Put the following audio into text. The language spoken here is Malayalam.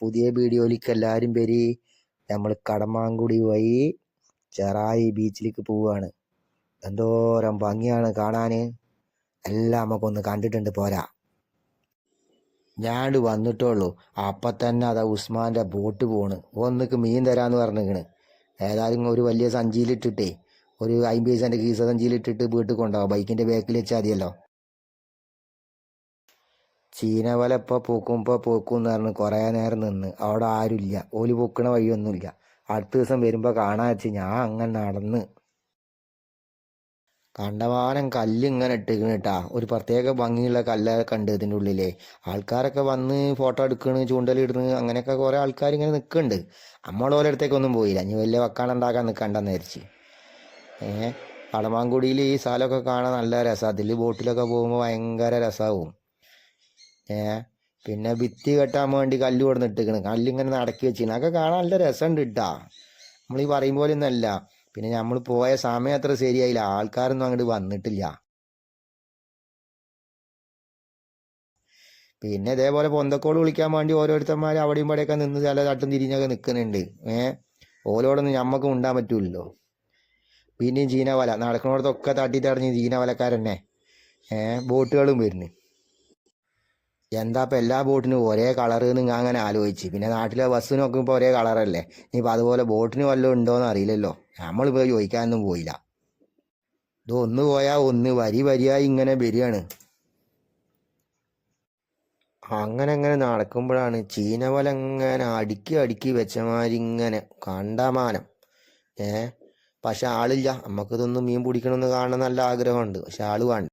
പുതിയ വീഡിയോയിലേക്ക് എല്ലാവരും വരി. നമ്മൾ കടമാങ്കുടി വഴി ചെറായി ബീച്ചിലേക്ക് പോവുകയാണ്. എന്തോരം ഭംഗിയാണ് കാണാൻ. എല്ലാം നമുക്കൊന്ന് കണ്ടിട്ടുണ്ട് പോരാ. ഞാണ്ട് വന്നിട്ടുള്ളൂ, അപ്പം തന്നെ അതാ ഉസ്മാൻ്റെ ബോട്ട് പോണ്. ഒന്നിക്ക് മീൻ തരാമെന്ന് പറഞ്ഞിരിക്കണ്. ഏതായാലും ഒരു വലിയ സഞ്ചിയിലിട്ടിട്ടേ, ഒരു 50 സെൻറ്റ് കീസ സഞ്ചിയിലിട്ടിട്ട് വീട്ടിൽ കൊണ്ടുപോകാം. ബൈക്കിൻ്റെ ബാക്കിൽ വെച്ചാൽ മതിയല്ലോ. ചീനവല ഇപ്പോൾ പോക്കും എന്ന് പറഞ്ഞ് കുറേ നേരം നിന്ന്. അവിടെ ആരുമില്ല, ഓല് പൊക്കണ വഴിയൊന്നുമില്ല. അടുത്ത ദിവസം വരുമ്പോൾ കാണാൻ വെച്ച് ഞാൻ അങ്ങനെ നടന്ന്. കണ്ടമാനം കല്ല് ഇങ്ങനെ ഇട്ടിക്കണ് കേട്ടാ. ഒരു പ്രത്യേക ഭംഗിയുള്ള കല്ലൊക്കെ ഉണ്ട് ഇതിൻ്റെ ഉള്ളിലെ. ആൾക്കാരൊക്കെ വന്ന് ഫോട്ടോ എടുക്കണ്, ചൂണ്ടലിടുന്നു, അങ്ങനെയൊക്കെ കുറേ ആൾക്കാർ ഇങ്ങനെ നിൽക്കുന്നുണ്ട്. നമ്മൾ ഓരോ അടുത്തേക്കൊന്നും പോയില്ല. ഇനി വലിയ വക്കാണുണ്ടാക്കാൻ നിൽക്കണ്ടെന്ന് വിചാരിച്ച്. കടമാങ്കുടിയിൽ ഈ സ്ഥലമൊക്കെ കാണാൻ നല്ല രസമാണ്. അതിൽ ബോട്ടിലൊക്കെ പോകുമ്പോൾ ഭയങ്കര രസമാവും. പിന്നെ ഭിത്തി കെട്ടാൻ വേണ്ടി കല്ല് കൊടുന്ന് ഇട്ടിക്കണ്. കല്ലിങ്ങനെ നടക്കി വെച്ചിരുന്നു. അതൊക്കെ കാണാൻ നല്ല രസമുണ്ട് കേട്ടാ. നമ്മൾ ഈ പറയും പോലെ ഒന്നല്ല. പിന്നെ നമ്മൾ പോയ സമയം അത്ര ശരിയായില്ല, ആൾക്കാരൊന്നും അങ്ങോട്ട് വന്നിട്ടില്ല. പിന്നെ ഇതേപോലെ പൊന്തക്കോട് വിളിക്കാൻ വേണ്ടി ഓരോരുത്തന്മാർ അവിടെയും ഇവിടെയൊക്കെ നിന്ന് ചില തട്ടും തിരിഞ്ഞൊക്കെ നിൽക്കുന്നുണ്ട്. ഓരോടൊന്നും ഞമ്മക്ക് ഉണ്ടാൻ പറ്റൂലല്ലോ. പിന്നെയും ചീനവല നടക്കുന്നിടത്തൊക്കെ തട്ടി തടഞ്ഞ് ചീനവലക്കാരന്നെ. ബോട്ടുകളും വരുന്നു. എന്താ ഇപ്പം എല്ലാ ബോട്ടിനും ഒരേ കളറ് എന്ന് ഞാൻ അങ്ങനെ ആലോചിച്ച്. പിന്നെ നാട്ടിലെ ബസ് നോക്കുമ്പോൾ ഒരേ കളറല്ലേ. ഇനിയിപ്പോൾ അതുപോലെ ബോട്ടിന് വല്ലതും ഉണ്ടോയെന്ന് അറിയില്ലല്ലോ. നമ്മളിപ്പോൾ ചോദിക്കാനൊന്നും പോയില്ല. ഇത് ഒന്ന് പോയാൽ ഒന്ന് വരിയായി ഇങ്ങനെ വരികയാണ്. അങ്ങനെ നടക്കുമ്പോഴാണ് ചീനവല ഇങ്ങനെ അടുക്കി വെച്ചമാതിരി ഇങ്ങനെ കണ്ടമാനം. പക്ഷെ ആളില്ല. നമുക്കിതൊന്നും മീൻ പിടിക്കണമെന്ന് കാണാൻ നല്ല ആഗ്രഹമുണ്ട്, പക്ഷെ ആള് വേണ്ട.